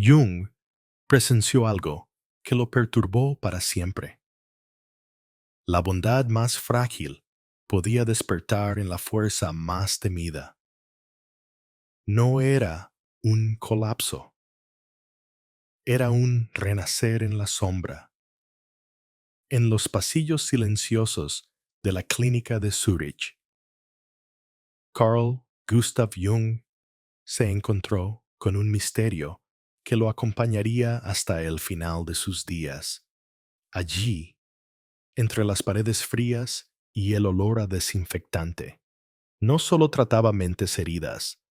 Jung presenció algo que lo perturbó para siempre. La bondad más frágil podía despertar en la fuerza más temida. No era un colapso, era un renacer en la sombra. En los pasillos silenciosos de la clínica de Zúrich, Carl Gustav Jung se encontró con un misterio que lo acompañaría hasta el final de sus días. Allí, entre las paredes frías y el olor a desinfectante, no solo trataba mentes heridas,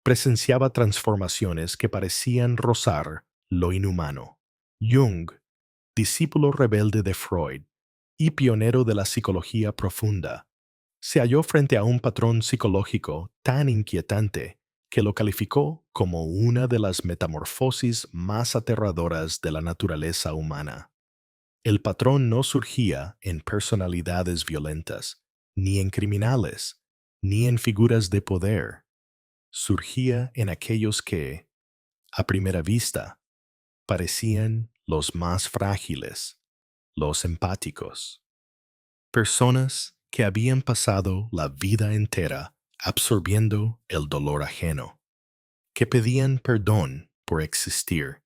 presenciaba transformaciones que parecían rozar lo inhumano. Jung, discípulo rebelde de Freud y pionero de la psicología profunda, se halló frente a un patrón psicológico tan inquietante que lo calificó como una de las metamorfosis más aterradoras de la naturaleza humana. El patrón no surgía en personalidades violentas, ni en criminales, ni en figuras de poder. Surgía en aquellos que, a primera vista, parecían los más frágiles, los empáticos. Personas que habían pasado la vida entera absorbiendo el dolor ajeno, que pedían perdón por existir,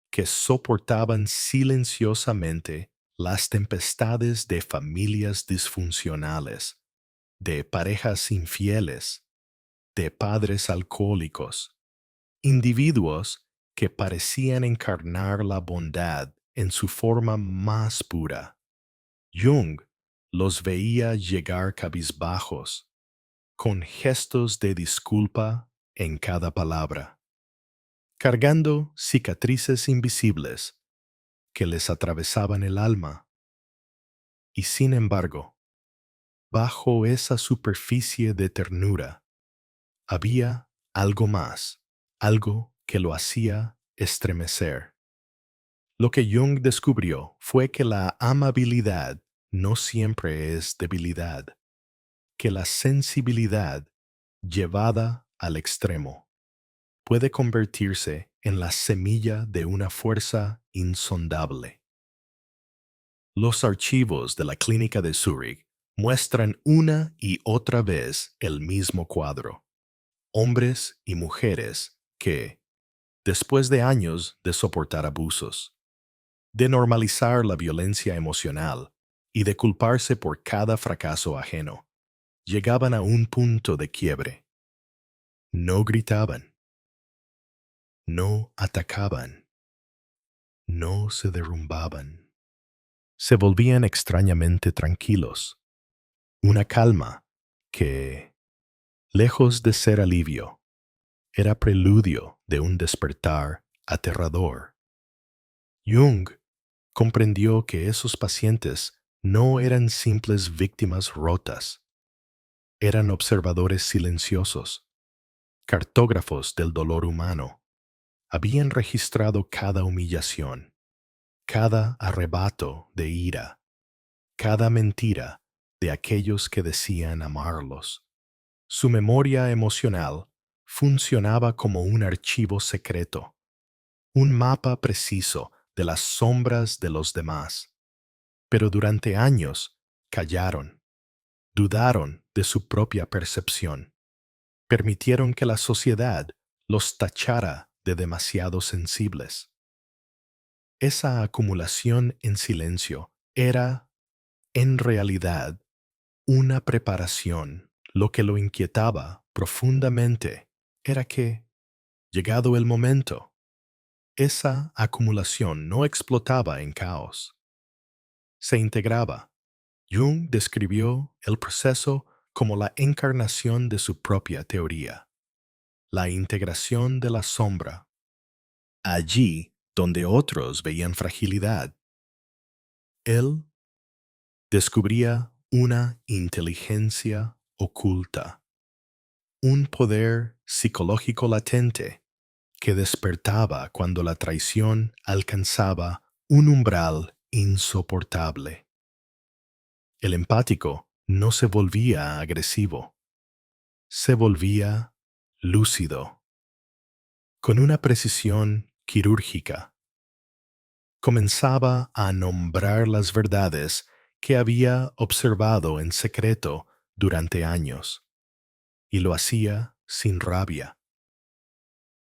que soportaban silenciosamente las tempestades de familias disfuncionales, de parejas infieles, de padres alcohólicos, individuos que parecían encarnar la bondad en su forma más pura. Jung los veía llegar cabizbajos, con gestos de disculpa en cada palabra, cargando cicatrices invisibles que les atravesaban el alma. Y sin embargo, bajo esa superficie de ternura, había algo más, algo que lo hacía estremecer. Lo que Jung descubrió fue que la amabilidad no siempre es debilidad, que la sensibilidad, llevada al extremo, puede convertirse en la semilla de una fuerza insondable. Los archivos de la clínica de Zúrich muestran una y otra vez el mismo cuadro. Hombres y mujeres que, después de años de soportar abusos, de normalizar la violencia emocional y de culparse por cada fracaso ajeno, llegaban a un punto de quiebre. No gritaban, no atacaban, no se derrumbaban. Se volvían extrañamente tranquilos, una calma que, lejos de ser alivio, era preludio de un despertar aterrador. Jung comprendió que esos pacientes no eran simples víctimas rotas, eran observadores silenciosos, cartógrafos del dolor humano. Habían registrado cada humillación, cada arrebato de ira, cada mentira de aquellos que decían amarlos. Su memoria emocional funcionaba como un archivo secreto, un mapa preciso de las sombras de los demás. Pero durante años callaron, dudaron de su propia percepción, permitieron que la sociedad los tachara de demasiado sensibles. Esa acumulación en silencio era, en realidad, una preparación. Lo que lo inquietaba profundamente era que, llegado el momento, esa acumulación no explotaba en caos. Se integraba. Jung describió el proceso como la encarnación de su propia teoría, la integración de la sombra. Allí donde otros veían fragilidad, él descubría una inteligencia oculta, un poder psicológico latente que despertaba cuando la traición alcanzaba un umbral insoportable. El empático no se volvía agresivo, se volvía lúcido, con una precisión quirúrgica. Comenzaba a nombrar las verdades que había observado en secreto durante años, y lo hacía sin rabia,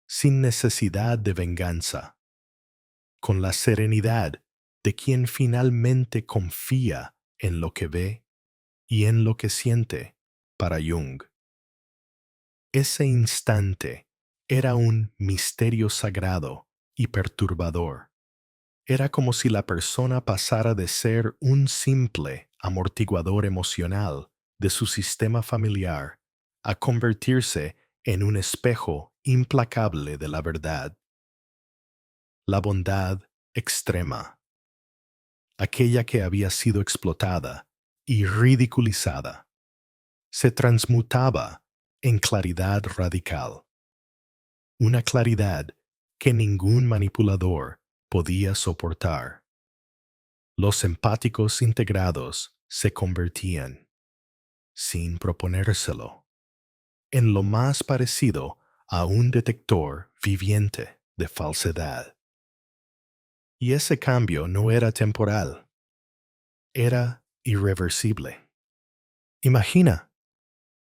sin necesidad de venganza, con la serenidad de quien finalmente confía en lo que ve y en lo que siente. Para Jung, ese instante era un misterio sagrado y perturbador. Era como si la persona pasara de ser un simple amortiguador emocional de su sistema familiar a convertirse en un espejo implacable de la verdad. La bondad extrema, aquella que había sido explotada y ridiculizada, se transmutaba en claridad radical, una claridad que ningún manipulador podía soportar. Los empáticos integrados se convertían, sin proponérselo, en lo más parecido a un detector viviente de falsedad. Y ese cambio no era temporal, era irreversible. Imagina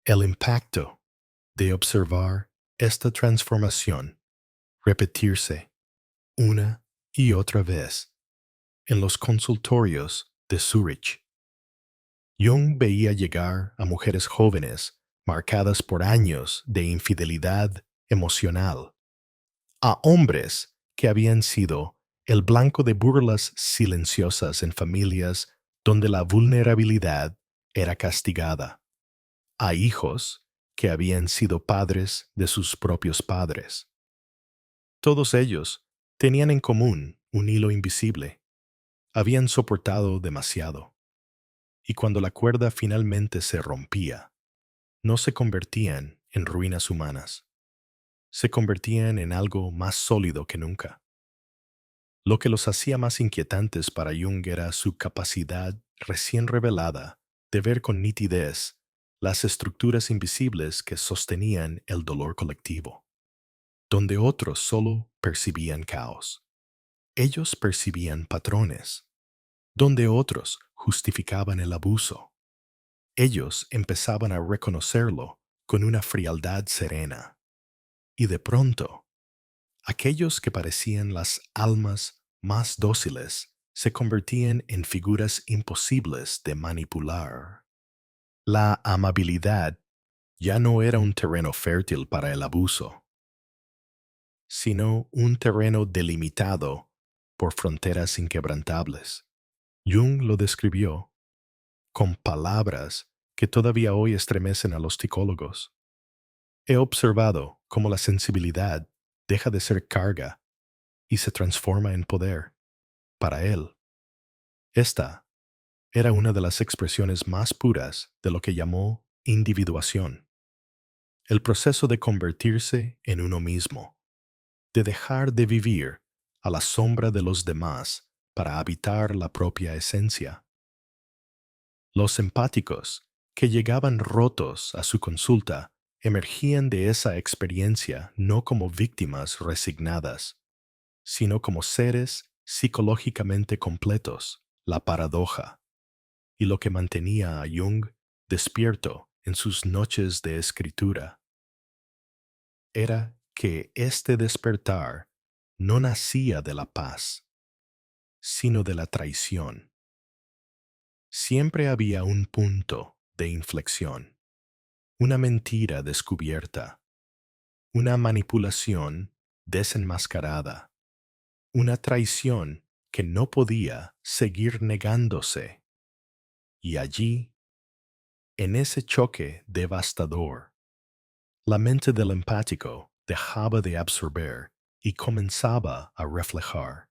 el impacto de observar esta transformación repetirse una y otra vez en los consultorios de Zurich. Jung veía llegar a mujeres jóvenes marcadas por años de infidelidad emocional, a hombres que habían sido el blanco de burlas silenciosas en familias donde la vulnerabilidad era castigada, a hijos que habían sido padres de sus propios padres. Todos ellos tenían en común un hilo invisible. Habían soportado demasiado. Y cuando la cuerda finalmente se rompía, no se convertían en ruinas humanas. Se convertían en algo más sólido que nunca. Lo que los hacía más inquietantes para Jung era su capacidad recién revelada de ver con nitidez las estructuras invisibles que sostenían el dolor colectivo, donde otros solo percibían caos. Ellos percibían patrones, donde otros justificaban el abuso. Ellos empezaban a reconocerlo con una frialdad serena. Y de pronto, aquellos que parecían las almas más dóciles se convertían en figuras imposibles de manipular. La amabilidad ya no era un terreno fértil para el abuso, sino un terreno delimitado por fronteras inquebrantables. Jung lo describió con palabras que todavía hoy estremecen a los psicólogos. He observado cómo la sensibilidad deja de ser carga y se transforma en poder. Para él, esta era una de las expresiones más puras de lo que llamó individuación, el proceso de convertirse en uno mismo, de dejar de vivir a la sombra de los demás para habitar la propia esencia. Los empáticos, que llegaban rotos a su consulta, emergían de esa experiencia no como víctimas resignadas, sino como seres psicológicamente completos, la paradoja, y lo que mantenía a Jung despierto en sus noches de escritura, era que este despertar no nacía de la paz, sino de la traición. Siempre había un punto de inflexión, una mentira descubierta, una manipulación desenmascarada, una traición que no podía seguir negándose. Y allí, en ese choque devastador, la mente del empático dejaba de absorber y comenzaba a reflejar.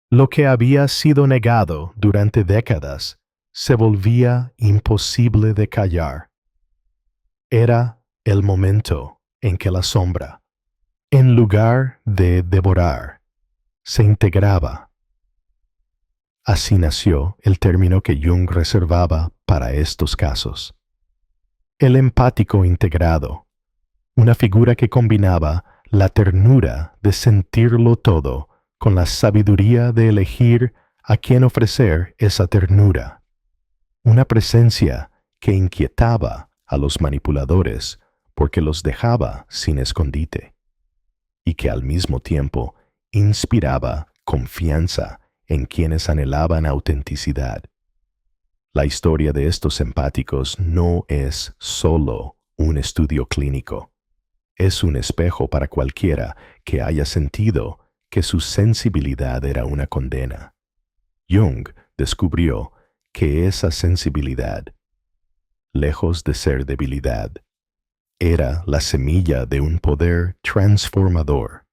Lo que había sido negado durante décadas se volvía imposible de callar. Era el momento en que la sombra, en lugar de devorar, se integraba. Así nació el término que Jung reservaba para estos casos. El empático integrado, una figura que combinaba la ternura de sentirlo todo, con la sabiduría de elegir a quién ofrecer esa ternura. Una presencia que inquietaba a los manipuladores porque los dejaba sin escondite, y que al mismo tiempo inspiraba confianza en quienes anhelaban autenticidad. La historia de estos empáticos no es solo un estudio clínico. Es un espejo para cualquiera que haya sentido que su sensibilidad era una condena. Jung descubrió que esa sensibilidad, lejos de ser debilidad, era la semilla de un poder transformador.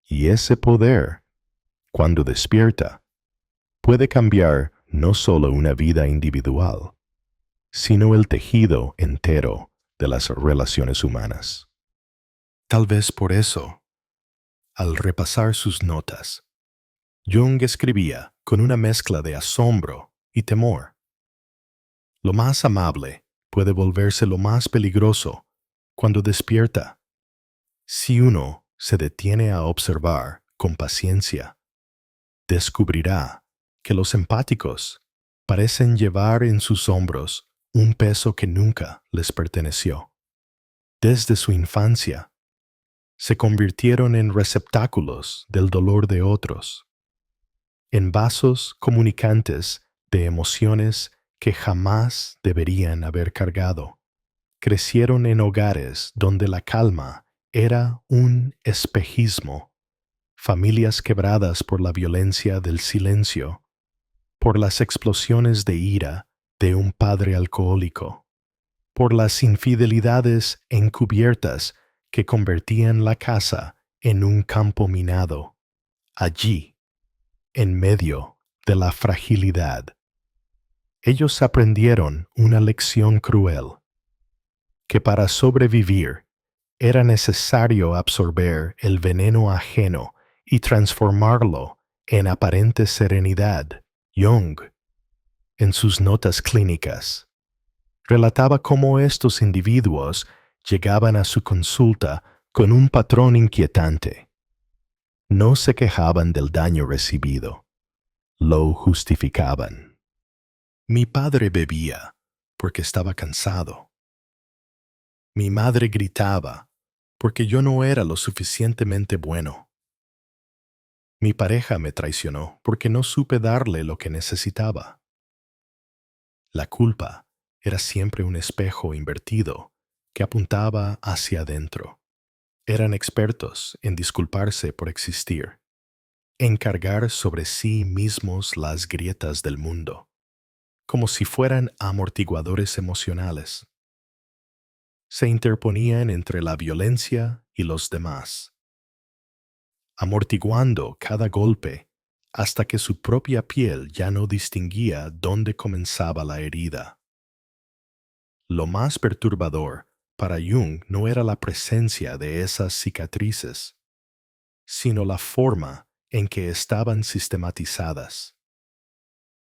Y ese poder, cuando despierta, puede cambiar no solo una vida individual, sino el tejido entero de las relaciones humanas. Tal vez por eso, al repasar sus notas, Jung escribía con una mezcla de asombro y temor. Lo más amable puede volverse lo más peligroso cuando despierta. Si uno se detiene a observar con paciencia, descubrirá que los empáticos parecen llevar en sus hombros un peso que nunca les perteneció. Desde su infancia, se convirtieron en receptáculos del dolor de otros, en vasos comunicantes de emociones que jamás deberían haber cargado. Crecieron en hogares donde la calma era un espejismo, familias quebradas por la violencia del silencio, por las explosiones de ira de un padre alcohólico, por las infidelidades encubiertas que convertían la casa en un campo minado. Allí, en medio de la fragilidad, ellos aprendieron una lección cruel, que para sobrevivir era necesario absorber el veneno ajeno y transformarlo en aparente serenidad. Jung, en sus notas clínicas, relataba cómo estos individuos llegaban a su consulta con un patrón inquietante. No se quejaban del daño recibido, lo justificaban. Mi padre bebía porque estaba cansado. Mi madre gritaba porque yo no era lo suficientemente bueno. Mi pareja me traicionó porque no supe darle lo que necesitaba. La culpa era siempre un espejo invertido que apuntaba hacia adentro. Eran expertos en disculparse por existir, en cargar sobre sí mismos las grietas del mundo, como si fueran amortiguadores emocionales. Se interponían entre la violencia y los demás, amortiguando cada golpe hasta que su propia piel ya no distinguía dónde comenzaba la herida. Lo más perturbador para Jung no era la presencia de esas cicatrices, sino la forma en que estaban sistematizadas.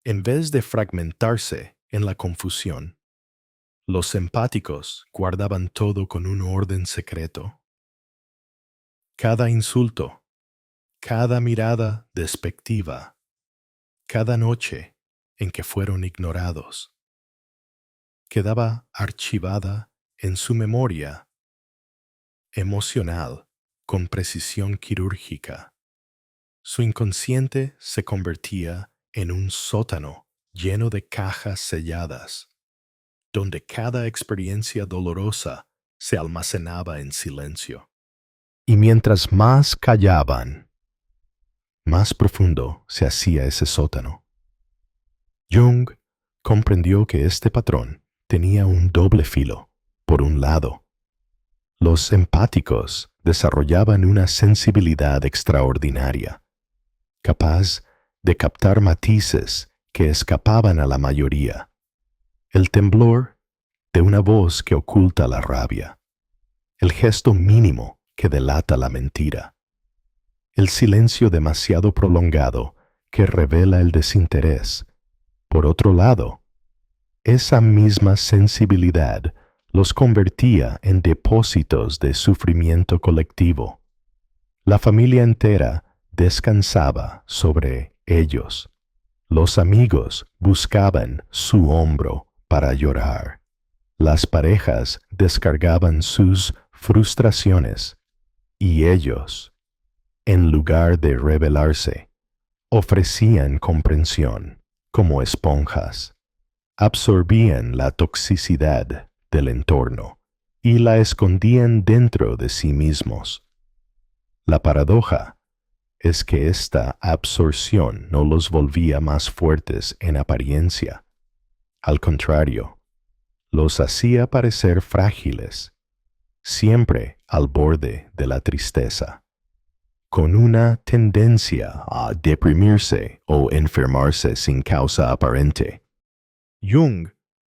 En vez de fragmentarse en la confusión, los empáticos guardaban todo con un orden secreto. Cada insulto, cada mirada despectiva, cada noche en que fueron ignorados, quedaba archivada en su memoria emocional con precisión quirúrgica. Su inconsciente se convertía en un sótano lleno de cajas selladas, donde cada experiencia dolorosa se almacenaba en silencio. Y mientras más callaban, más profundo se hacía ese sótano. Jung comprendió que este patrón tenía un doble filo. Por un lado, los empáticos desarrollaban una sensibilidad extraordinaria, capaz de captar matices que escapaban a la mayoría. El temblor de una voz que oculta la rabia, el gesto mínimo que delata la mentira, el silencio demasiado prolongado que revela el desinterés. Por otro lado, esa misma sensibilidad los convertía en depósitos de sufrimiento colectivo. La familia entera descansaba sobre ellos. Los amigos buscaban su hombro para llorar. Las parejas descargaban sus frustraciones y ellos, en lugar de rebelarse, ofrecían comprensión como esponjas. Absorbían la toxicidad del entorno y la escondían dentro de sí mismos. La paradoja es que esta absorción no los volvía más fuertes en apariencia. Al contrario, los hacía parecer frágiles, siempre al borde de la tristeza, con una tendencia a deprimirse o enfermarse sin causa aparente. Jung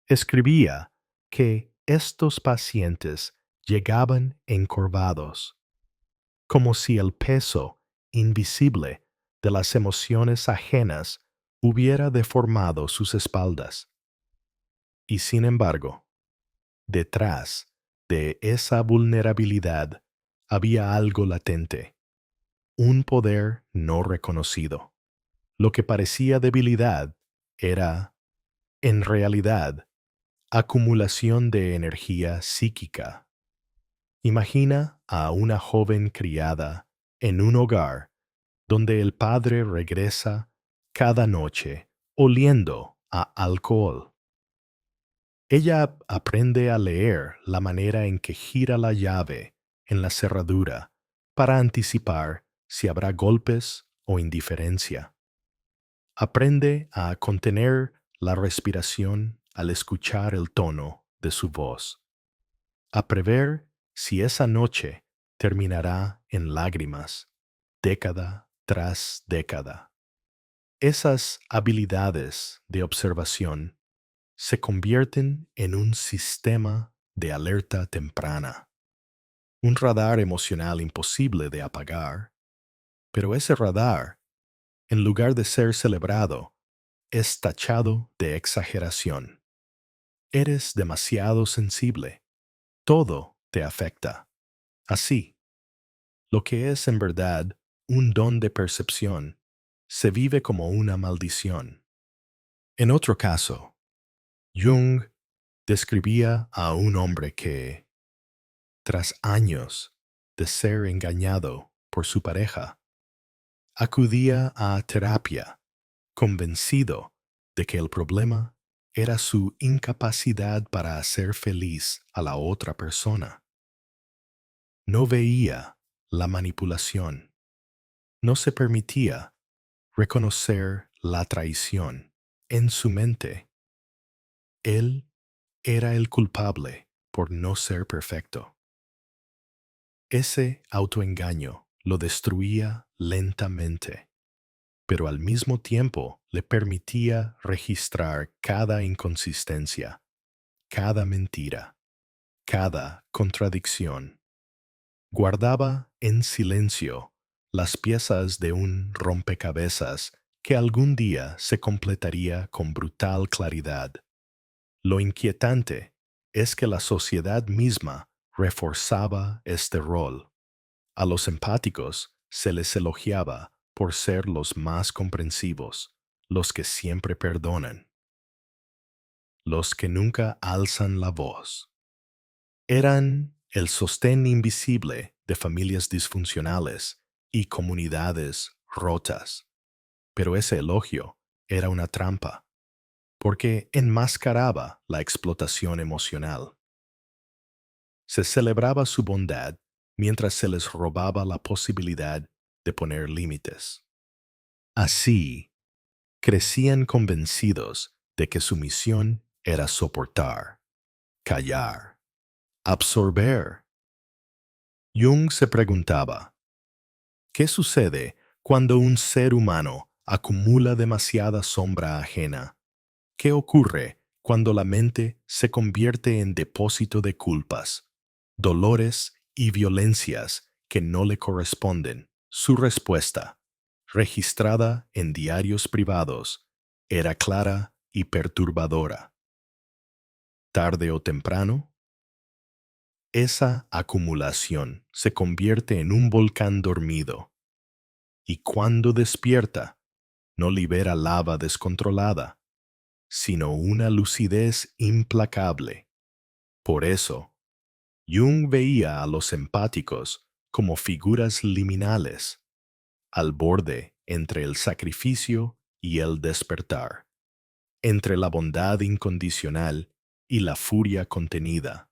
escribía que estos pacientes llegaban encorvados, como si el peso invisible de las emociones ajenas hubiera deformado sus espaldas. Y sin embargo, detrás de esa vulnerabilidad había algo latente, un poder no reconocido. Lo que parecía debilidad era, en realidad, acumulación de energía psíquica. Imagina a una joven criada en un hogar donde el padre regresa cada noche oliendo a alcohol. Ella aprende a leer la manera en que gira la llave en la cerradura para anticipar si habrá golpes o indiferencia. Aprende a contener la respiración al escuchar el tono de su voz, a prever si esa noche terminará en lágrimas, década tras década. Esas habilidades de observación se convierten en un sistema de alerta temprana, un radar emocional imposible de apagar, pero ese radar, en lugar de ser celebrado, es tachado de exageración. Eres demasiado sensible. Todo te afecta. Así, lo que es en verdad un don de percepción se vive como una maldición. En otro caso, Jung describía a un hombre que, tras años de ser engañado por su pareja, acudía a terapia, convencido de que el problema era su incapacidad para hacer feliz a la otra persona. No veía la manipulación, no se permitía reconocer la traición. En su mente, él era el culpable por no ser perfecto. Ese autoengaño lo destruía lentamente, pero al mismo tiempo le permitía registrar cada inconsistencia, cada mentira, cada contradicción. Guardaba en silencio las piezas de un rompecabezas que algún día se completaría con brutal claridad. Lo inquietante es que la sociedad misma reforzaba este rol. A los empáticos se les elogiaba por ser los más comprensivos, los que siempre perdonan, los que nunca alzan la voz. Eran el sostén invisible de familias disfuncionales y comunidades rotas. Pero ese elogio era una trampa, porque enmascaraba la explotación emocional. Se celebraba su bondad mientras se les robaba la posibilidad de poner límites. Así, crecían convencidos de que su misión era soportar, callar, absorber. Jung se preguntaba, ¿qué sucede cuando un ser humano acumula demasiada sombra ajena? ¿Qué ocurre cuando la mente se convierte en depósito de culpas, dolores y violencias que no le corresponden? Su respuesta, registrada en diarios privados, era clara y perturbadora. Tarde o temprano, Esa acumulación se convierte en un volcán dormido y cuando despierta, no libera lava descontrolada, sino una lucidez implacable. Por eso, Jung veía a los empáticos como figuras liminales, al borde entre el sacrificio y el despertar, entre la bondad incondicional y la furia contenida.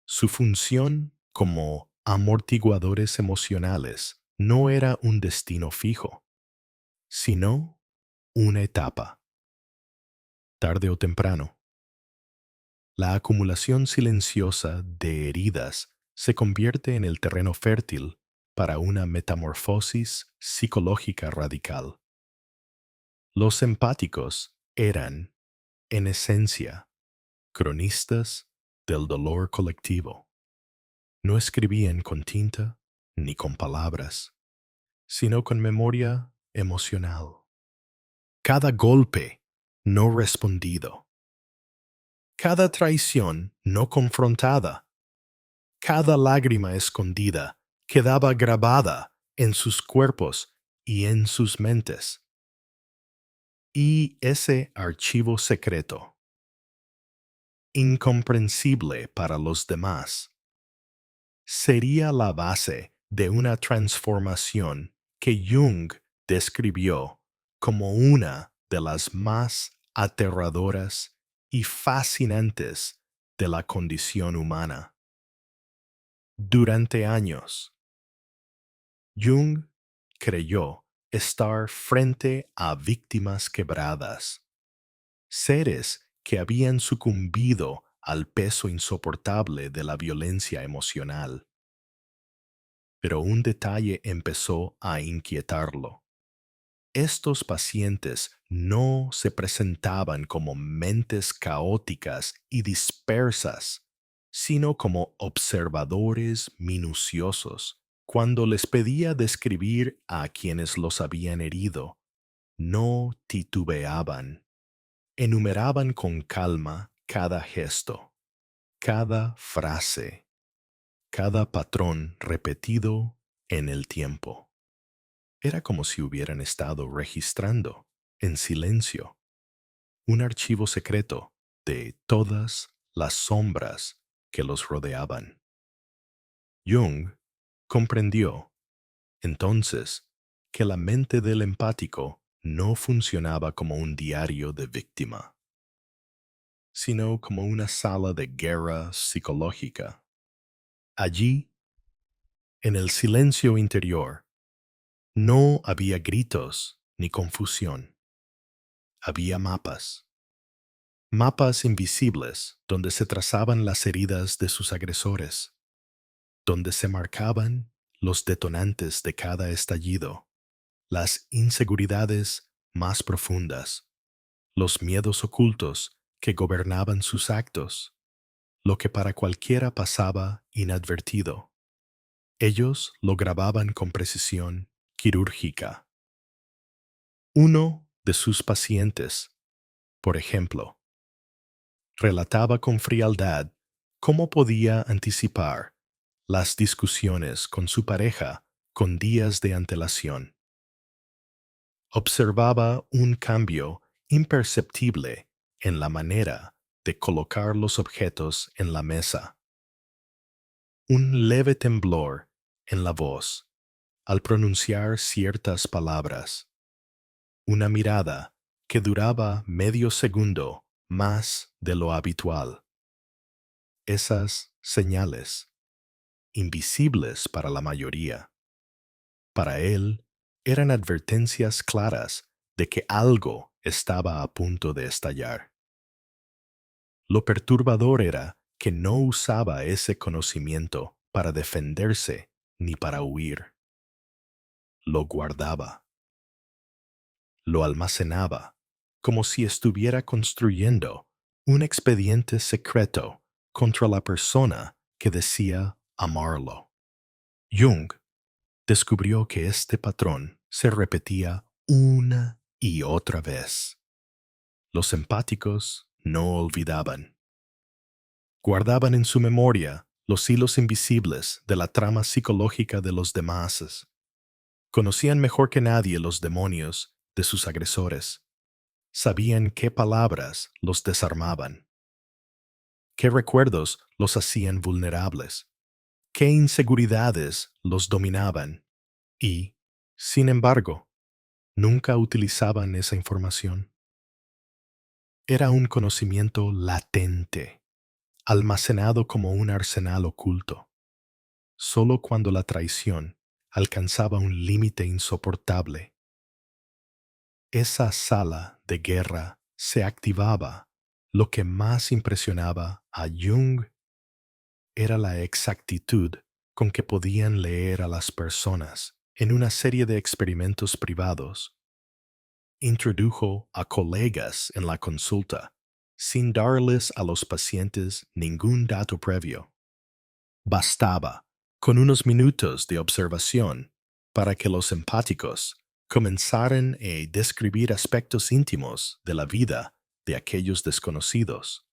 Su función como amortiguadores emocionales no era un destino fijo, sino una etapa, tarde o temprano. La acumulación silenciosa de heridas se convierte en el terreno fértil para una metamorfosis psicológica radical. Los empáticos eran, en esencia, cronistas del dolor colectivo. No escribían con tinta ni con palabras, sino con memoria emocional. Cada golpe no respondido, cada traición no confrontada, cada lágrima escondida quedaba grabada en sus cuerpos y en sus mentes. Y ese archivo secreto, incomprensible para los demás, sería la base de una transformación que Jung describió como una de las más aterradoras y fascinantes de la condición humana. Durante años, Jung creyó estar frente a víctimas quebradas, seres que habían sucumbido al peso insoportable de la violencia emocional. Pero un detalle empezó a inquietarlo. Estos pacientes no se presentaban como mentes caóticas y dispersas, sino como observadores minuciosos. Cuando les pedía describir a quienes los habían herido, no titubeaban. Enumeraban con calma cada gesto, cada frase, cada patrón repetido en el tiempo. Era como si hubieran estado registrando, en silencio, un archivo secreto de todas las sombras que los rodeaban. Jung comprendió, entonces, que la mente del empático no funcionaba como un diario de víctima, sino como una sala de guerra psicológica. Allí, en el silencio interior, no había gritos ni confusión. Había mapas. Mapas invisibles donde se trazaban las heridas de sus agresores, donde se marcaban los detonantes de cada estallido, las inseguridades más profundas, los miedos ocultos que gobernaban sus actos, lo que para cualquiera pasaba inadvertido. Ellos lo grababan con precisión quirúrgica. Uno de sus pacientes, por ejemplo, relataba con frialdad cómo podía anticipar las discusiones con su pareja con días de antelación. Observaba un cambio imperceptible en la manera de colocar los objetos en la mesa, un leve temblor en la voz al pronunciar ciertas palabras, una mirada que duraba medio segundo más de lo habitual. Esas señales, invisibles para la mayoría, para él eran advertencias claras de que algo estaba a punto de estallar. Lo perturbador era que no usaba ese conocimiento para defenderse ni para huir. Lo guardaba, lo almacenaba, como si estuviera construyendo un expediente secreto contra la persona que decía amarlo. Jung descubrió que este patrón se repetía una y otra vez. Los empáticos no olvidaban. Guardaban en su memoria los hilos invisibles de la trama psicológica de los demás. Conocían mejor que nadie los demonios de sus agresores. Sabían qué palabras los desarmaban, qué recuerdos los hacían vulnerables, qué inseguridades los dominaban y, sin embargo, nunca utilizaban esa información. Era un conocimiento latente, almacenado como un arsenal oculto. Solo cuando la traición alcanzaba un límite insoportable, esa sala de guerra se activaba. Lo que más impresionaba a Jung era la exactitud con que podían leer a las personas. En una serie de experimentos privados, introdujo a colegas en la consulta sin darles a los pacientes ningún dato previo. Bastaba con unos minutos de observación para que los empáticos comenzaran a describir aspectos íntimos de la vida de aquellos desconocidos.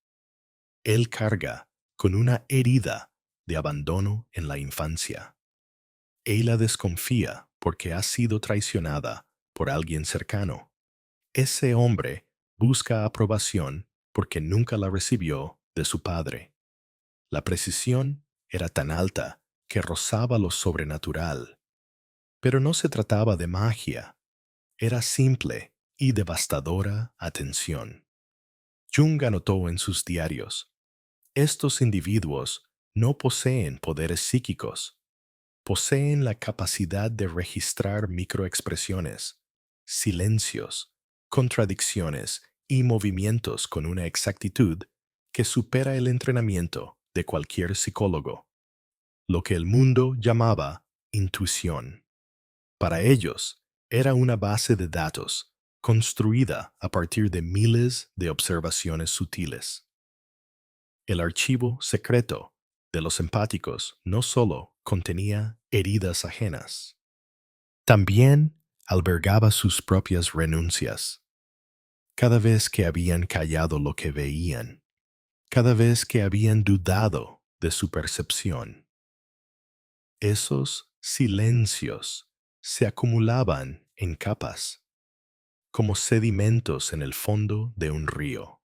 Él carga con una herida de abandono en la infancia. Ella desconfía porque ha sido traicionada por alguien cercano. Ese hombre busca aprobación porque nunca la recibió de su padre. La precisión era tan alta que rozaba lo sobrenatural. Pero no se trataba de magia, era simple y devastadora atención. Jung anotó en sus diarios: estos individuos no poseen poderes psíquicos, poseen la capacidad de registrar microexpresiones, silencios, contradicciones y movimientos con una exactitud que supera el entrenamiento de cualquier psicólogo, lo que el mundo llamaba intuición. Para ellos, era una base de datos construida a partir de miles de observaciones sutiles. El archivo secreto de los empáticos no solo contenía heridas ajenas, también albergaba sus propias renuncias. Cada vez que habían callado lo que veían, cada vez que habían dudado de su percepción, esos silencios se acumulaban en capas, como sedimentos en el fondo de un río.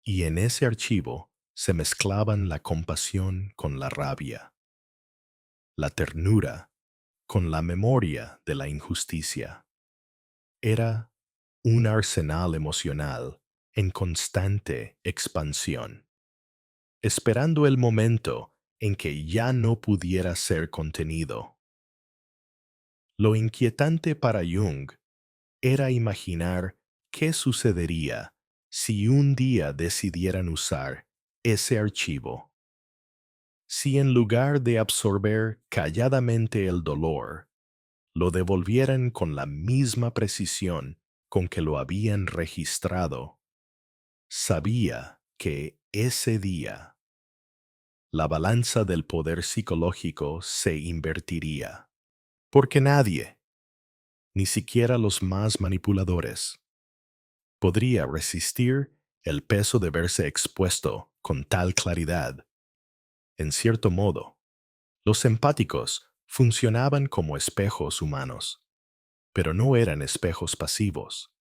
Y en ese archivo se mezclaban la compasión con la rabia, la ternura con la memoria de la injusticia. Era un arsenal emocional en constante expansión, esperando el momento en que ya no pudiera ser contenido. Lo inquietante para Jung era imaginar qué sucedería si un día decidieran usar ese archivo. Si en lugar de absorber calladamente el dolor, lo devolvieran con la misma precisión con que lo habían registrado, sabía que ese día la balanza del poder psicológico se invertiría, porque nadie, ni siquiera los más manipuladores, podría resistir el peso de verse expuesto con tal claridad. En cierto modo, los empáticos funcionaban como espejos humanos, pero no eran espejos pasivos,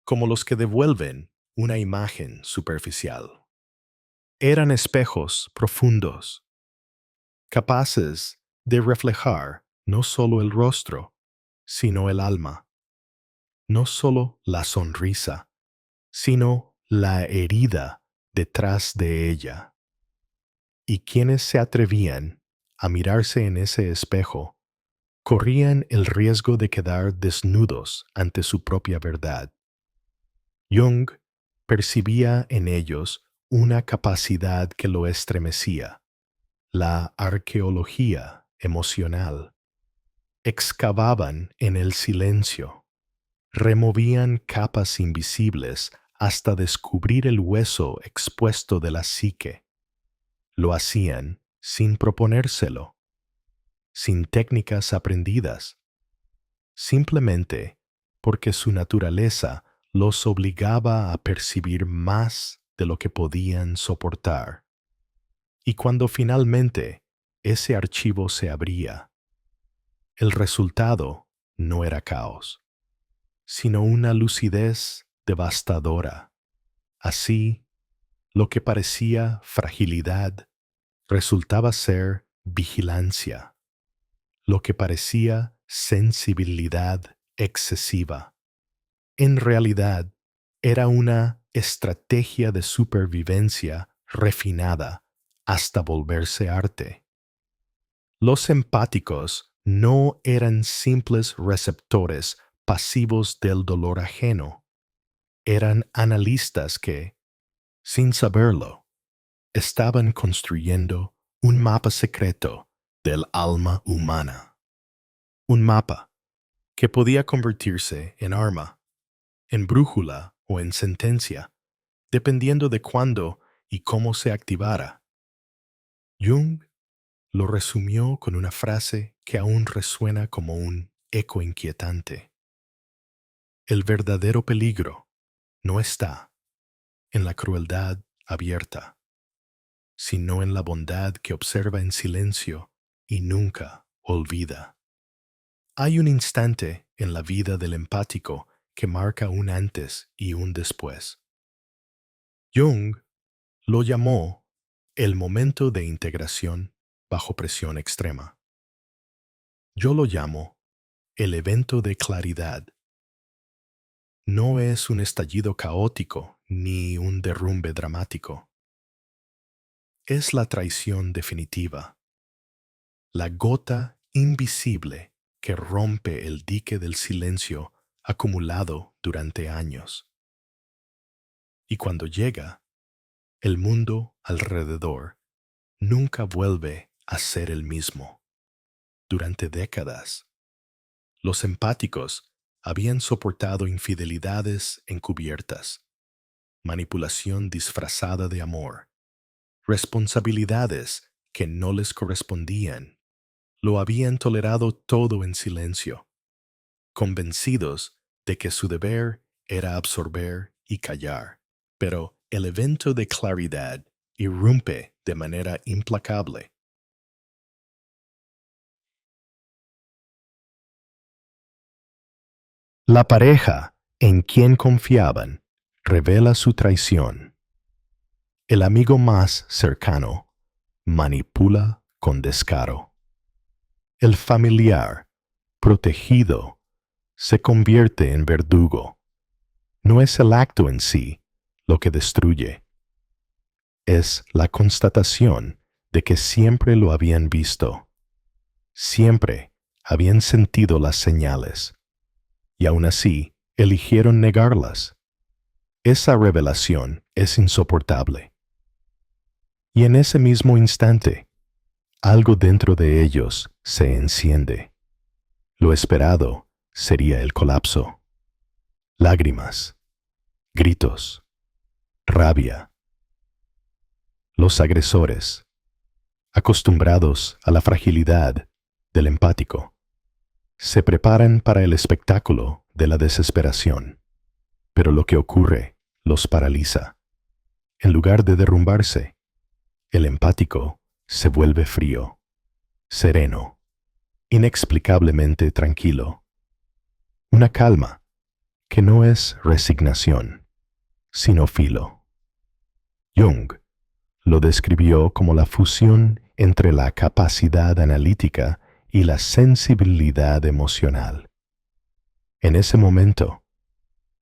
como los que devuelven una imagen superficial. Eran espejos profundos, capaces de reflejar no solo el rostro, sino el alma, no solo la sonrisa, sino la herida detrás de ella. Y quienes se atrevían a mirarse en ese espejo corrían el riesgo de quedar desnudos ante su propia verdad. Jung percibía en ellos una capacidad que lo estremecía, la arqueología emocional. Excavaban en el silencio, removían capas invisibles hasta descubrir el hueso expuesto de la psique. Lo hacían sin proponérselo, sin técnicas aprendidas, simplemente porque su naturaleza los obligaba a percibir más de lo que podían soportar. Y cuando finalmente ese archivo se abría, el resultado no era caos, sino una lucidez devastadora. Así, lo que parecía fragilidad resultaba ser vigilancia. Lo que parecía sensibilidad excesiva, en realidad era una estrategia de supervivencia refinada hasta volverse arte. Los empáticos no eran simples receptores pasivos del dolor ajeno, eran analistas que, sin saberlo, estaban construyendo un mapa secreto del alma humana. Un mapa que podía convertirse en arma, en brújula o en sentencia, dependiendo de cuándo y cómo se activara. Jung lo resumió con una frase que aún resuena como un eco inquietante. El verdadero peligro no está en la crueldad abierta, sino en la bondad que observa en silencio y nunca olvida. Hay un instante en la vida del empático que marca un antes y un después. Jung lo llamó el momento de integración bajo presión extrema. Yo lo llamo el evento de claridad. No es un estallido caótico ni un derrumbe dramático. Es la traición definitiva, la gota invisible que rompe el dique del silencio acumulado durante años. Y cuando llega, el mundo alrededor nunca vuelve a ser el mismo. Durante décadas, los empáticos habían soportado infidelidades encubiertas, manipulación disfrazada de amor, responsabilidades que no les correspondían. Lo habían tolerado todo en silencio, convencidos de que su deber era absorber y callar. Pero el evento de claridad irrumpe de manera implacable. La pareja en quien confiaban revela su traición. El amigo más cercano manipula con descaro. El familiar, protegido, se convierte en verdugo. No es el acto en sí lo que destruye. Es la constatación de que siempre lo habían visto. Siempre habían sentido las señales. Y aún así, eligieron negarlas. Esa revelación es insoportable. Y en ese mismo instante, algo dentro de ellos se enciende. Lo esperado sería el colapso. Lágrimas, gritos, rabia. Los agresores, acostumbrados a la fragilidad del empático, se preparan para el espectáculo de la desesperación. Pero lo que ocurre los paraliza. En lugar de derrumbarse, el empático se vuelve frío, sereno, inexplicablemente tranquilo. Una calma que no es resignación, sino filo. Jung lo describió como la fusión entre la capacidad analítica y la sensibilidad emocional. En ese momento,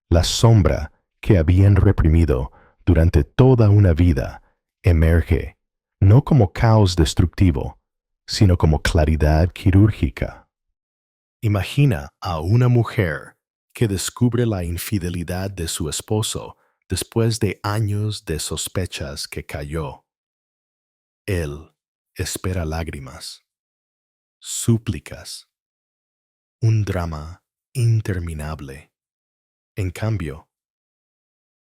la sombra que habían reprimido durante toda una vida emerge no como caos destructivo, sino como claridad quirúrgica. Imagina a una mujer que descubre la infidelidad de su esposo después de años de sospechas que cayó. Él espera lágrimas, súplicas, un drama interminable. En cambio,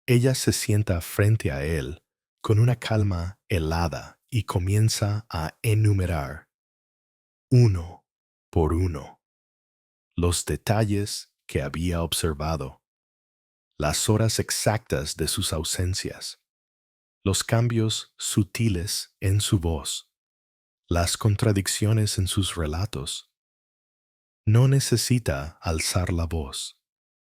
ella se sienta frente a él con una calma helada y comienza a enumerar, uno por uno, los detalles que había observado, las horas exactas de sus ausencias, los cambios sutiles en su voz, las contradicciones en sus relatos. No necesita alzar la voz.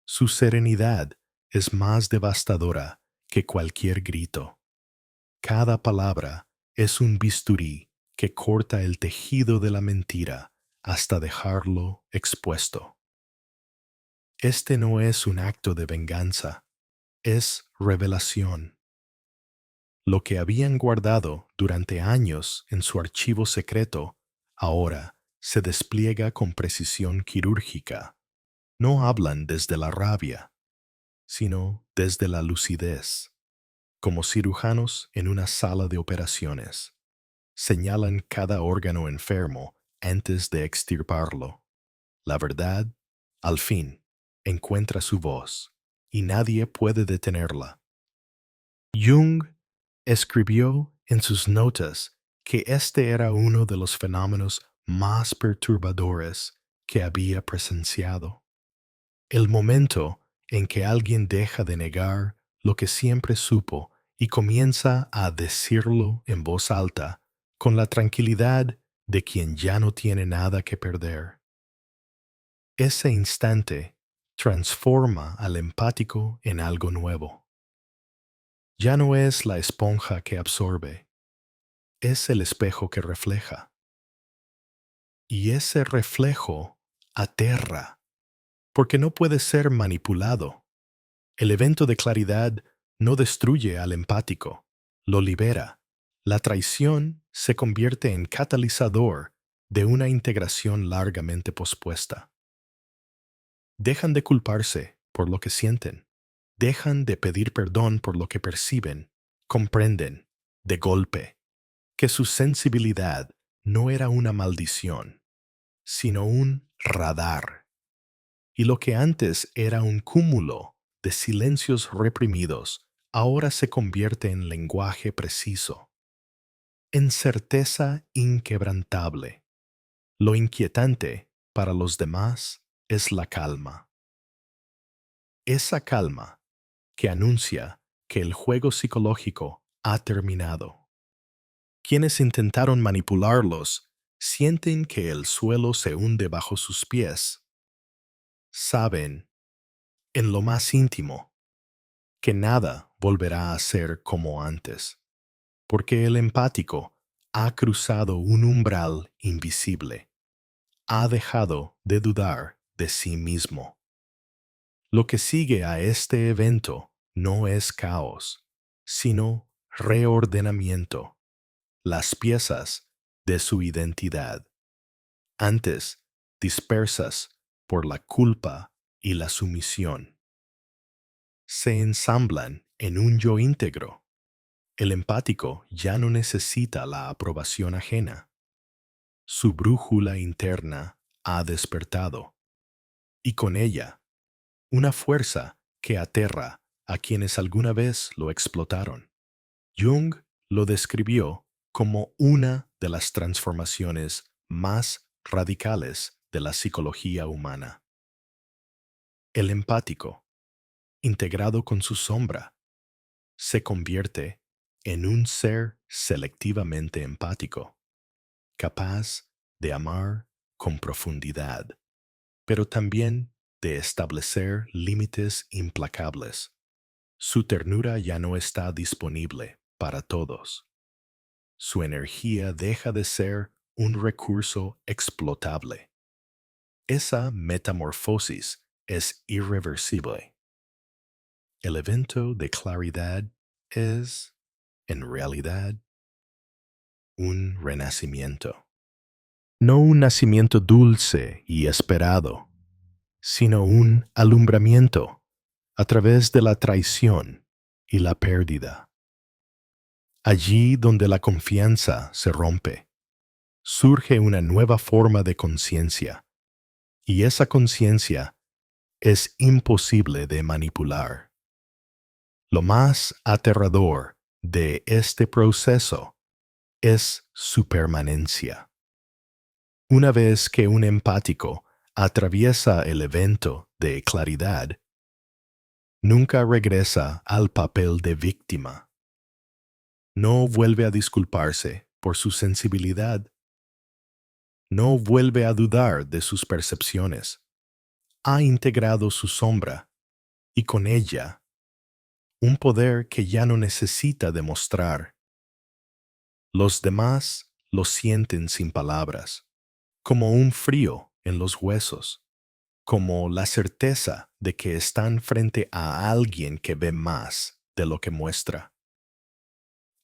Su serenidad es más devastadora que cualquier grito. Cada palabra es un bisturí que corta el tejido de la mentira hasta dejarlo expuesto. Este no es un acto de venganza, es revelación. Lo que habían guardado durante años en su archivo secreto, ahora se despliega con precisión quirúrgica. No hablan desde la rabia, sino desde la lucidez, como cirujanos en una sala de operaciones. Señalan cada órgano enfermo antes de extirparlo. La verdad, al fin, encuentra su voz, y nadie puede detenerla. Jung escribió en sus notas que este era uno de los fenómenos más perturbadores que había presenciado. El momento en que alguien deja de negar lo que siempre supo y comienza a decirlo en voz alta, con la tranquilidad de quien ya no tiene nada que perder. Ese instante transforma al empático en algo nuevo. Ya no es la esponja que absorbe, es el espejo que refleja. Y ese reflejo aterra, porque no puede ser manipulado. El evento de claridad no destruye al empático, lo libera. La traición se convierte en catalizador de una integración largamente pospuesta. Dejan de culparse por lo que sienten. Dejan de pedir perdón por lo que perciben. Comprenden, de golpe, que su sensibilidad no era una maldición, sino un radar. Y lo que antes era un cúmulo de silencios reprimidos, ahora se convierte en lenguaje preciso, en certeza inquebrantable. Lo inquietante para los demás es la calma. Esa calma que anuncia que el juego psicológico ha terminado. Quienes intentaron manipularlos sienten que el suelo se hunde bajo sus pies. Saben, en lo más íntimo, que nada volverá a ser como antes, porque el empático ha cruzado un umbral invisible, ha dejado de dudar de sí mismo. Lo que sigue a este evento no es caos, sino reordenamiento, las piezas de su identidad, antes dispersas por la culpa y la sumisión, se ensamblan en un yo íntegro. El empático ya no necesita la aprobación ajena. Su brújula interna ha despertado, y con ella, una fuerza que aterra a quienes alguna vez lo explotaron. Jung lo describió como una de las transformaciones más radicales de la psicología humana. El empático, integrado con su sombra, se convierte en un ser selectivamente empático, capaz de amar con profundidad, pero también de establecer límites implacables. Su ternura ya no está disponible para todos. Su energía deja de ser un recurso explotable. Esa metamorfosis es irreversible. El evento de claridad es, en realidad, un renacimiento. No un nacimiento dulce y esperado, sino un alumbramiento a través de la traición y la pérdida. Allí donde la confianza se rompe, surge una nueva forma de conciencia, y esa conciencia es imposible de manipular. Lo más aterrador de este proceso es su permanencia. Una vez que un empático atraviesa el evento de claridad, nunca regresa al papel de víctima. No vuelve a disculparse por su sensibilidad. No vuelve a dudar de sus percepciones. Ha integrado su sombra y con ella un poder que ya no necesita demostrar. Los demás lo sienten sin palabras, como un frío en los huesos, como la certeza de que están frente a alguien que ve más de lo que muestra.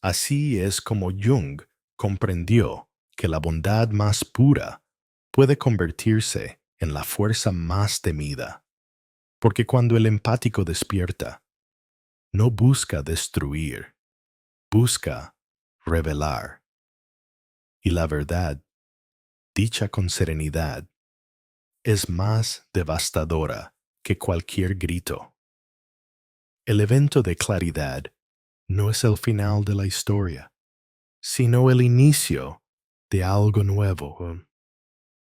Así es como Jung comprendió que la bondad más pura puede convertirse en la fuerza más temida, porque cuando el empático despierta, no busca destruir, busca revelar. Y la verdad, dicha con serenidad, es más devastadora que cualquier grito. El evento de claridad no es el final de la historia, sino el inicio de algo nuevo.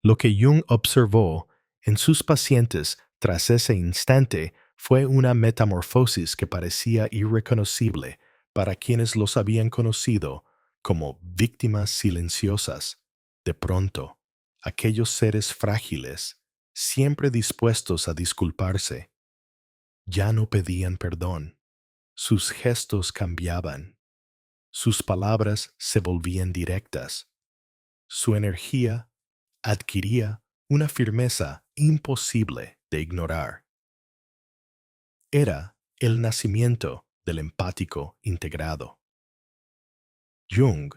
Lo que Jung observó en sus pacientes tras ese instante fue una metamorfosis que parecía irreconocible para quienes los habían conocido como víctimas silenciosas. De pronto, aquellos seres frágiles, siempre dispuestos a disculparse, ya no pedían perdón. Sus gestos cambiaban, sus palabras se volvían directas, su energía adquiría una firmeza imposible de ignorar. Era el nacimiento del empático integrado. Jung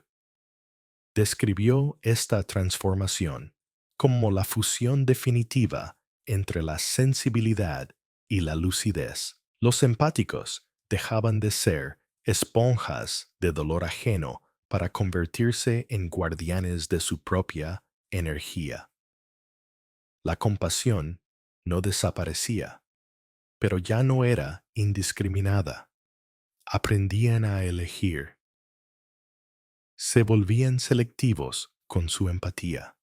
describió esta transformación como la fusión definitiva entre la sensibilidad y la lucidez. Los empáticos dejaban de ser esponjas de dolor ajeno para convertirse en guardianes de su propia energía. La compasión no desaparecía, pero ya no era indiscriminada. Aprendían a elegir. Se volvían selectivos con su empatía,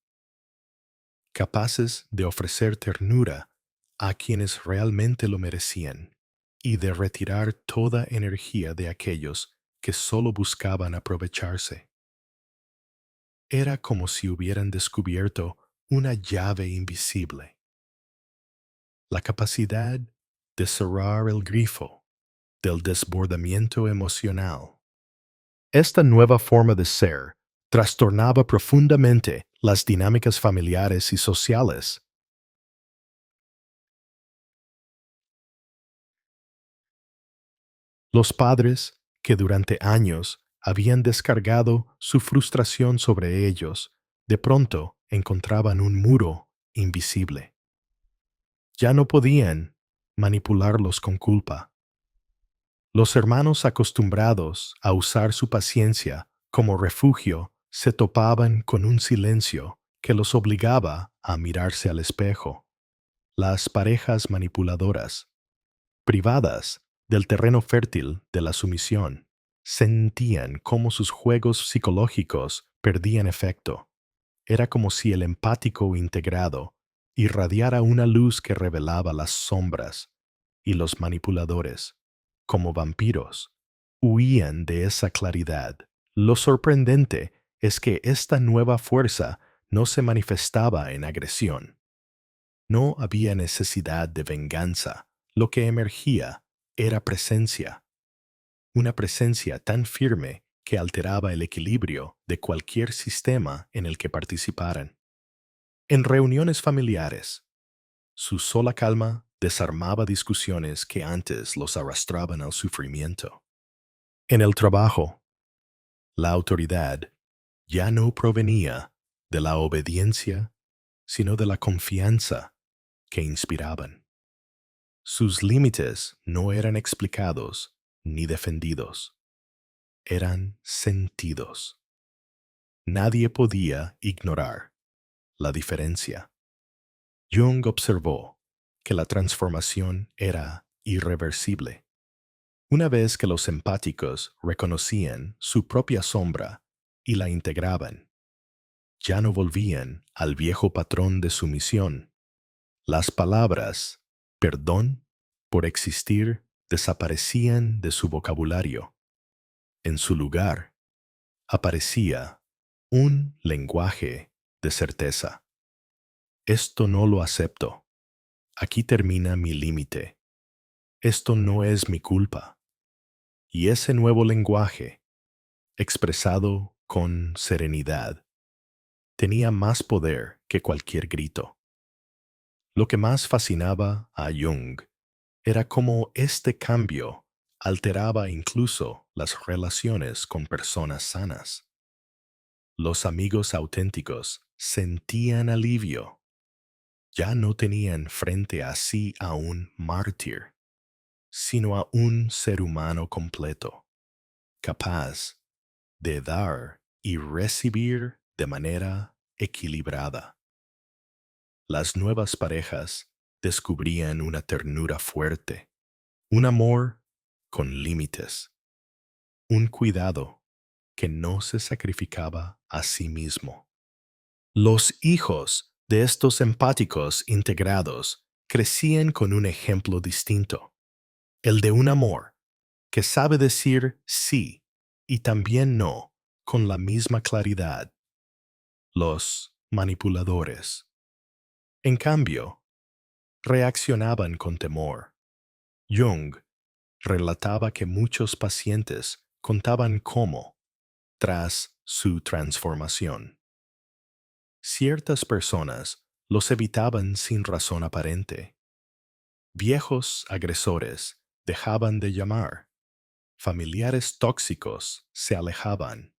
capaces de ofrecer ternura a quienes realmente lo merecían y de retirar toda energía de aquellos que solo buscaban aprovecharse. Era como si hubieran descubierto una llave invisible, la capacidad de cerrar el grifo del desbordamiento emocional. Esta nueva forma de ser trastornaba profundamente las dinámicas familiares y sociales. Los padres, que durante años habían descargado su frustración sobre ellos, de pronto encontraban un muro invisible. Ya no podían manipularlos con culpa. Los hermanos acostumbrados a usar su paciencia como refugio se topaban con un silencio que los obligaba a mirarse al espejo. Las parejas manipuladoras, privadas del terreno fértil de la sumisión, sentían cómo sus juegos psicológicos perdían efecto. Era como si el empático integrado irradiara una luz que revelaba las sombras, y los manipuladores, como vampiros, huían de esa claridad. Lo sorprendente es que esta nueva fuerza no se manifestaba en agresión. No había necesidad de venganza. Lo que emergía era presencia, una presencia tan firme que alteraba el equilibrio de cualquier sistema en el que participaran. En reuniones familiares, su sola calma desarmaba discusiones que antes los arrastraban al sufrimiento. En el trabajo, la autoridad ya no provenía de la obediencia, sino de la confianza que inspiraban. Sus límites no eran explicados ni defendidos, eran sentidos. Nadie podía ignorar la diferencia. Jung observó que la transformación era irreversible. Una vez que los empáticos reconocían su propia sombra y la integraban, ya no volvían al viejo patrón de sumisión. Las palabras perdón por existir desaparecían de su vocabulario. En su lugar, aparecía un lenguaje de certeza. Esto no lo acepto. Aquí termina mi límite. Esto no es mi culpa. Y ese nuevo lenguaje, expresado con serenidad, tenía más poder que cualquier grito. Lo que más fascinaba a Jung era cómo este cambio alteraba incluso las relaciones con personas sanas. Los amigos auténticos sentían alivio. Ya no tenían frente a sí a un mártir, sino a un ser humano completo, capaz de dar y recibir de manera equilibrada. Las nuevas parejas descubrían una ternura fuerte, un amor con límites, un cuidado que no se sacrificaba a sí mismo. Los hijos de estos empáticos integrados crecían con un ejemplo distinto, el de un amor que sabe decir sí y también no con la misma claridad. Los manipuladores, en cambio, reaccionaban con temor. Jung relataba que muchos pacientes contaban cómo, tras su transformación, ciertas personas los evitaban sin razón aparente. Viejos agresores dejaban de llamar. Familiares tóxicos se alejaban.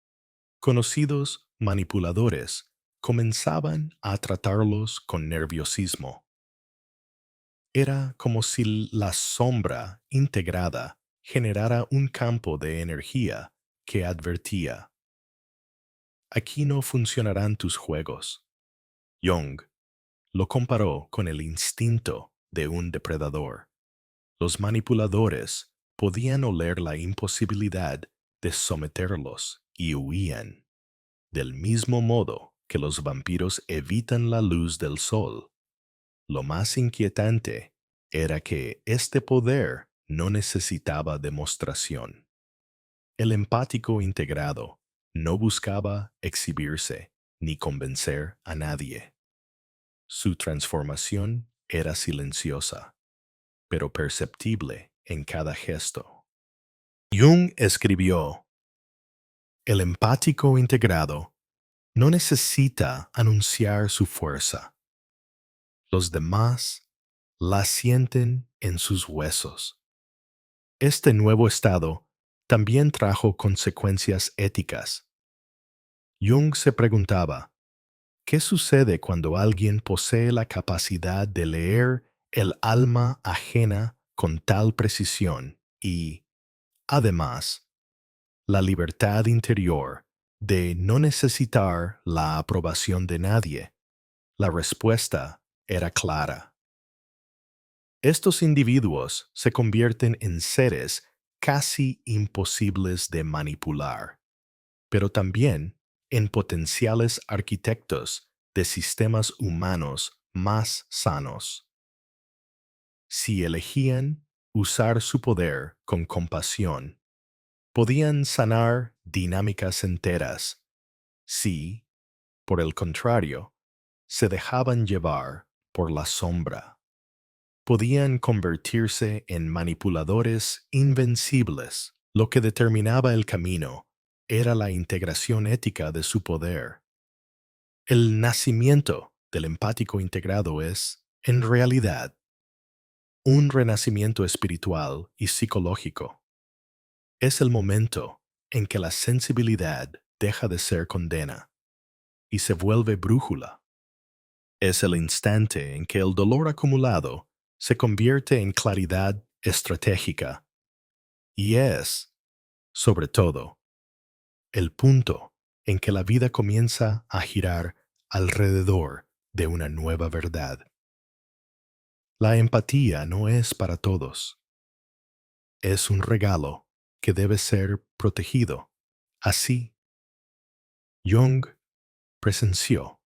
Conocidos manipuladores comenzaban a tratarlos con nerviosismo. Era como si la sombra integrada generara un campo de energía que advertía: aquí no funcionarán tus juegos. Jung lo comparó con el instinto de un depredador. Los manipuladores podían oler la imposibilidad de someterlos y huían, del mismo modo que los vampiros evitan la luz del sol. Lo más inquietante era que este poder no necesitaba demostración. El empático integrado no buscaba exhibirse ni convencer a nadie. Su transformación era silenciosa, pero perceptible en cada gesto. Jung escribió: el empático integrado no necesita anunciar su fuerza. Los demás la sienten en sus huesos. Este nuevo estado también trajo consecuencias éticas. Jung se preguntaba: ¿qué sucede cuando alguien posee la capacidad de leer el alma ajena con tal precisión y, además, la libertad interior de no necesitar la aprobación de nadie? La respuesta era clara. Estos individuos se convierten en seres casi imposibles de manipular, pero también en potenciales arquitectos de sistemas humanos más sanos. Si elegían usar su poder con compasión, podían sanar dinámicas enteras. Si, por el contrario, se dejaban llevar por la sombra, podían convertirse en manipuladores invencibles. Lo que determinaba el camino era la integración ética de su poder. El nacimiento del empático integrado es, en realidad, un renacimiento espiritual y psicológico. Es el momento en que la sensibilidad deja de ser condena y se vuelve brújula. Es el instante en que el dolor acumulado se convierte en claridad estratégica. Y es, sobre todo, el punto en que la vida comienza a girar alrededor de una nueva verdad. La empatía no es para todos. Es un regalo que debe ser protegido. Así, Jung presenció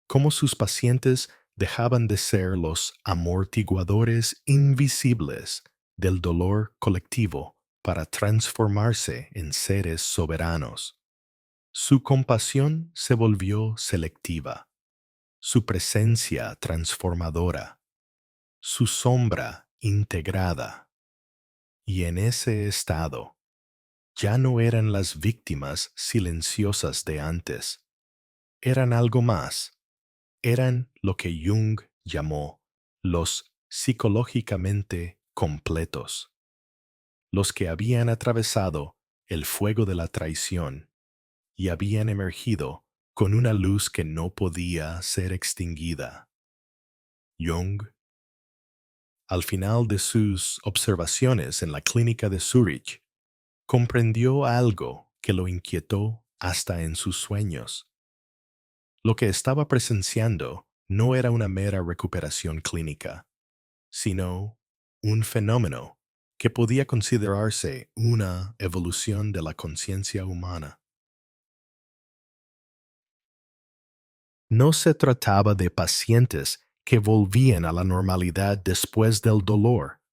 cómo sus pacientes dejaban de ser los amortiguadores invisibles del dolor colectivo para transformarse en seres soberanos. Su compasión se volvió selectiva, su presencia transformadora, su sombra integrada. Y en ese estado, ya no eran las víctimas silenciosas de antes, eran algo más, eran lo que Jung llamó los psicológicamente completos, los que habían atravesado el fuego de la traición y habían emergido con una luz que no podía ser extinguida. Jung, al final de sus observaciones en la clínica de Zúrich, comprendió algo que lo inquietó hasta en sus sueños. Lo que estaba presenciando no era una mera recuperación clínica, sino un fenómeno que podía considerarse una evolución de la conciencia humana. No se trataba de pacientes que volvían a la normalidad después del dolor,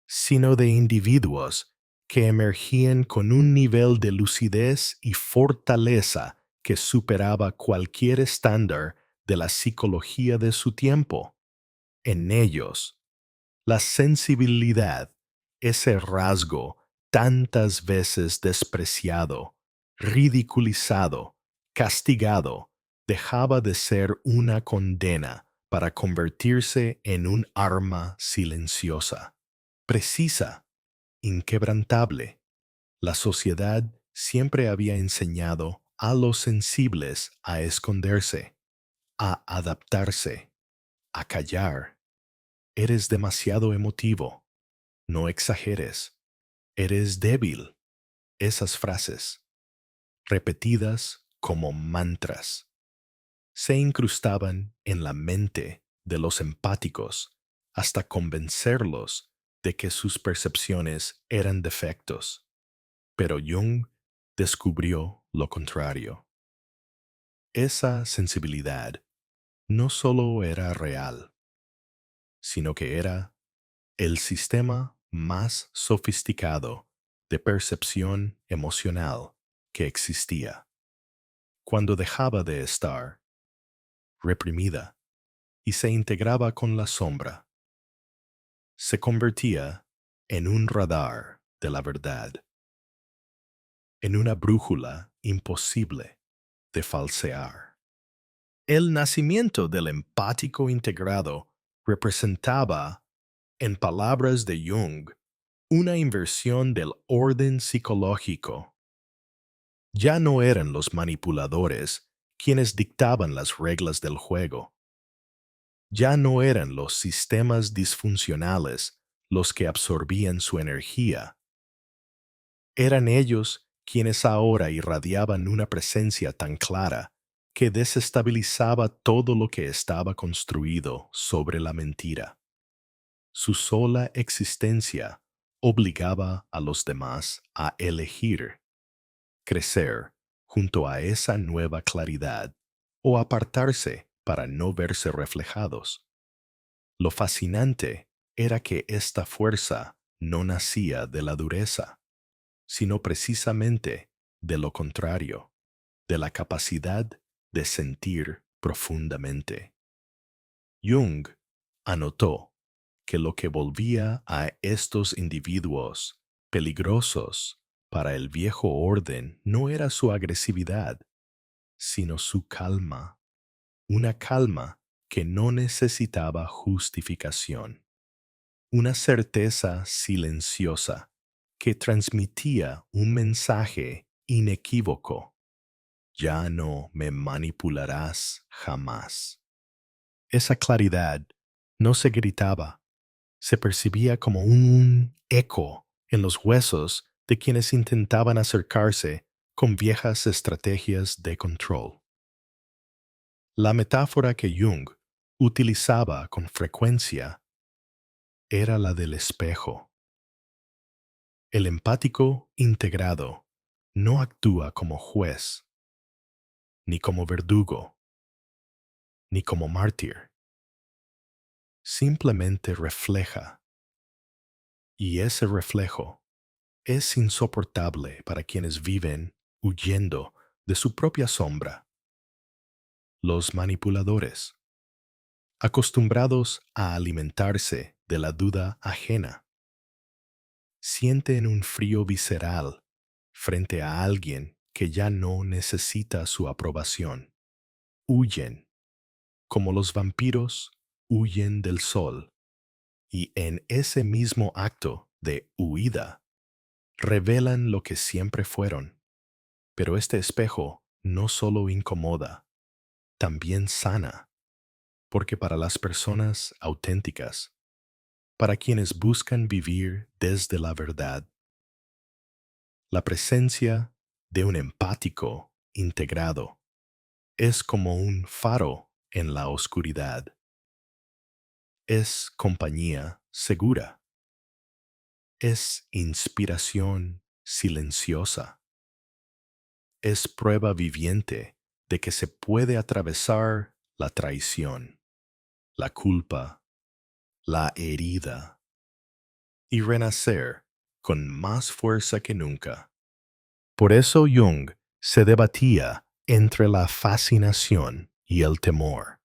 sino de individuos que emergían con un nivel de lucidez y fortaleza que superaba cualquier estándar de la psicología de su tiempo. En ellos, la sensibilidad, ese rasgo tantas veces despreciado, ridiculizado, castigado, dejaba de ser una condena para convertirse en un arma silenciosa, precisa, inquebrantable. La sociedad siempre había enseñado a los sensibles a esconderse, a adaptarse, a callar. Eres demasiado emotivo. No exageres. Eres débil. Esas frases, repetidas como mantras, se incrustaban en la mente de los empáticos hasta convencerlos de que sus percepciones eran defectos. Pero Jung descubrió lo contrario. Esa sensibilidad no solo era real, sino que era el sistema más sofisticado de percepción emocional que existía. Cuando dejaba de estar reprimida y se integraba con la sombra, se convertía en un radar de la verdad, en una brújula imposible de falsear. El nacimiento del empático integrado representaba, en palabras de Jung, una inversión del orden psicológico. Ya no eran los manipuladores quienes dictaban las reglas del juego. Ya no eran los sistemas disfuncionales los que absorbían su energía. Eran ellos quienes ahora irradiaban una presencia tan clara que desestabilizaba todo lo que estaba construido sobre la mentira. Su sola existencia obligaba a los demás a elegir, crecer junto a esa nueva claridad o apartarse para no verse reflejados. Lo fascinante era que esta fuerza no nacía de la dureza, sino precisamente de lo contrario, de la capacidad de sentir profundamente. Jung anotó que lo que volvía a estos individuos peligrosos para el viejo orden no era su agresividad, sino su calma, una calma que no necesitaba justificación, una certeza silenciosa que transmitía un mensaje inequívoco: ya no me manipularás jamás. Esa claridad no se gritaba, se percibía como un eco en los huesos de quienes intentaban acercarse con viejas estrategias de control. La metáfora que Jung utilizaba con frecuencia era la del espejo. El empático integrado no actúa como juez, ni como verdugo, ni como mártir. Simplemente refleja, y ese reflejo es insoportable para quienes viven huyendo de su propia sombra. Los manipuladores, acostumbrados a alimentarse de la duda ajena, sienten un frío visceral frente a alguien que ya no necesita su aprobación. Huyen, como los vampiros huyen del sol, y en ese mismo acto de huida, revelan lo que siempre fueron. Pero este espejo no solo incomoda, también sana, porque para las personas auténticas, para quienes buscan vivir desde la verdad, la presencia de un empático integrado es como un faro en la oscuridad. Es compañía segura. Es inspiración silenciosa. Es prueba viviente de que se puede atravesar la traición, la culpa, la herida y renacer con más fuerza que nunca. Por eso Jung se debatía entre la fascinación y el temor,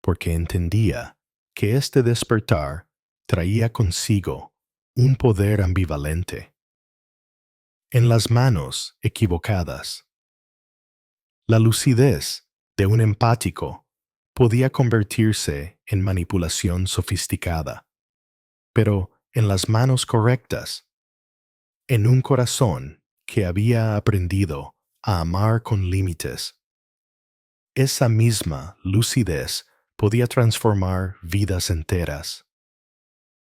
porque entendía que este despertar traía consigo un poder ambivalente. En las manos equivocadas, la lucidez de un empático podía convertirse en manipulación sofisticada, pero en las manos correctas, en un corazón que había aprendido a amar con límites, esa misma lucidez podía transformar vidas enteras.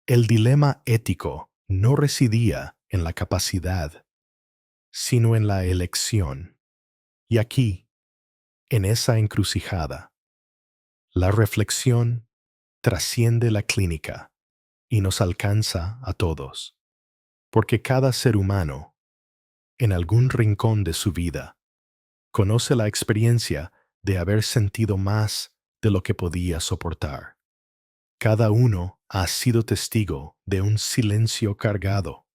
El dilema ético no residía en la capacidad, sino en la elección. Y aquí, en esa encrucijada, la reflexión trasciende la clínica y nos alcanza a todos, porque cada ser humano, en algún rincón de su vida, conoce la experiencia de haber sentido más de lo que podía soportar. Cada uno ha sido testigo de un silencio cargado,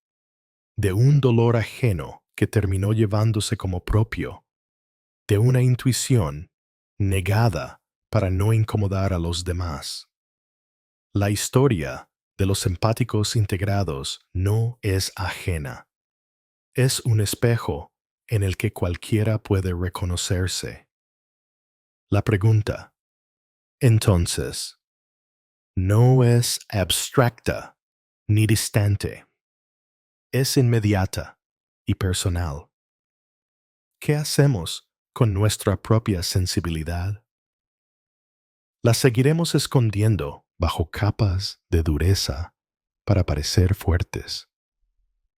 de un dolor ajeno que terminó llevándose como propio, de una intuición negada para no incomodar a los demás. La historia de los empáticos integrados no es ajena. Es un espejo en el que cualquiera puede reconocerse. La pregunta, entonces, no es abstracta ni distante. Es inmediata y personal. ¿Qué hacemos con nuestra propia sensibilidad? La seguiremos escondiendo bajo capas de dureza para parecer fuertes.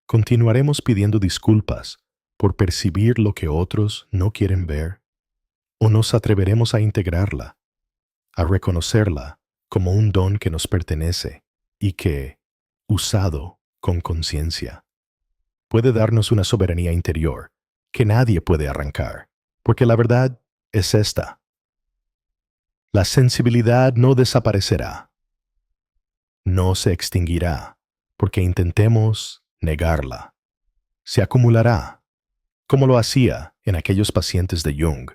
Continuaremos pidiendo disculpas por percibir lo que otros no quieren ver, o nos atreveremos a integrarla, a reconocerla como un don que nos pertenece y que, usado con conciencia, puede darnos una soberanía interior que nadie puede arrancar, porque la verdad es esta: la sensibilidad no desaparecerá, no se extinguirá, porque intentemos negarla. Se acumulará, como lo hacía en aquellos pacientes de Jung,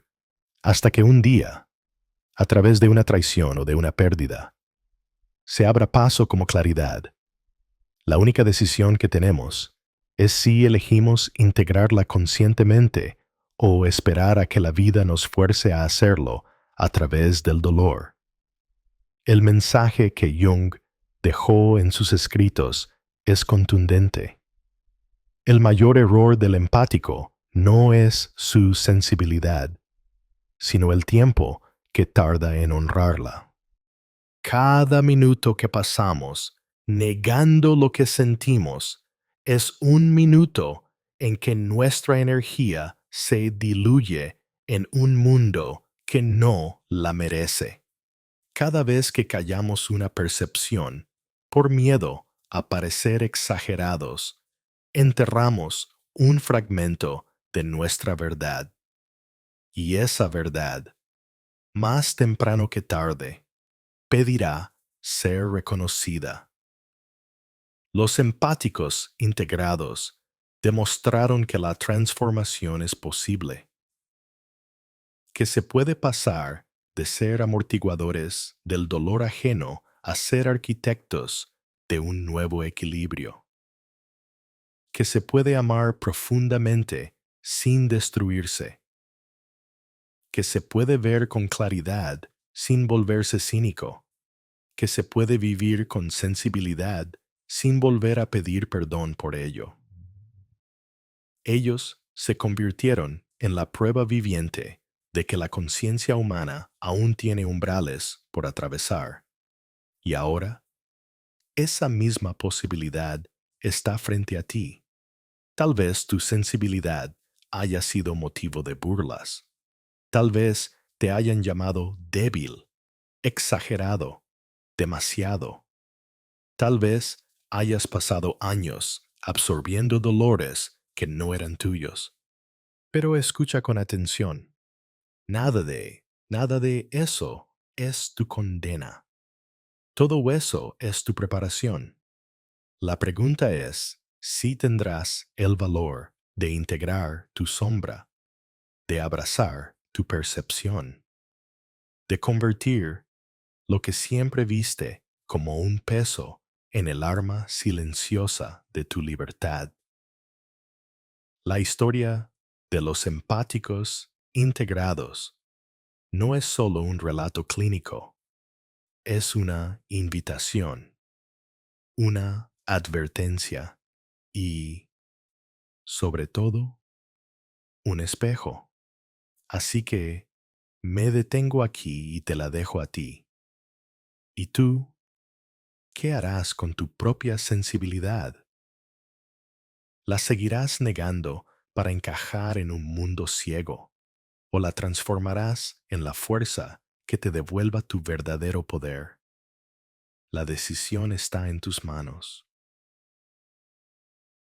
hasta que un día, a través de una traición o de una pérdida, se abra paso como claridad. La única decisión que tenemos es si elegimos integrarla conscientemente o esperar a que la vida nos fuerce a hacerlo a través del dolor. El mensaje que Jung dejó en sus escritos es contundente. El mayor error del empático no es su sensibilidad, sino el tiempo que tarda en honrarla. Cada minuto que pasamos negando lo que sentimos es un minuto en que nuestra energía se diluye en un mundo que no la merece. Cada vez que callamos una percepción, por miedo a parecer exagerados, enterramos un fragmento de nuestra verdad. Y esa verdad, más temprano que tarde, pedirá ser reconocida. Los empáticos integrados Demostraron que la transformación es posible, que se puede pasar de ser amortiguadores del dolor ajeno a ser arquitectos de un nuevo equilibrio, que se puede amar profundamente sin destruirse, que se puede ver con claridad sin volverse cínico, que se puede vivir con sensibilidad sin volver a pedir perdón por ello. Ellos se convirtieron en la prueba viviente de que la conciencia humana aún tiene umbrales por atravesar. Y ahora, esa misma posibilidad está frente a ti. Tal vez tu sensibilidad haya sido motivo de burlas. Tal vez te hayan llamado débil, exagerado, demasiado. Tal vez hayas pasado años absorbiendo dolores que no eran tuyos. Pero escucha con atención. Nada de eso es tu condena. Todo eso es tu preparación. La pregunta es si tendrás el valor de integrar tu sombra, de abrazar tu percepción, de convertir lo que siempre viste como un peso en el arma silenciosa de tu libertad. La historia de los empáticos integrados no es solo un relato clínico, es una invitación, una advertencia y, sobre todo, un espejo. Así que me detengo aquí y te la dejo a ti. ¿Y tú qué harás con tu propia sensibilidad? ¿La seguirás negando para encajar en un mundo ciego? ¿O la transformarás en la fuerza que te devuelva tu verdadero poder? La decisión está en tus manos.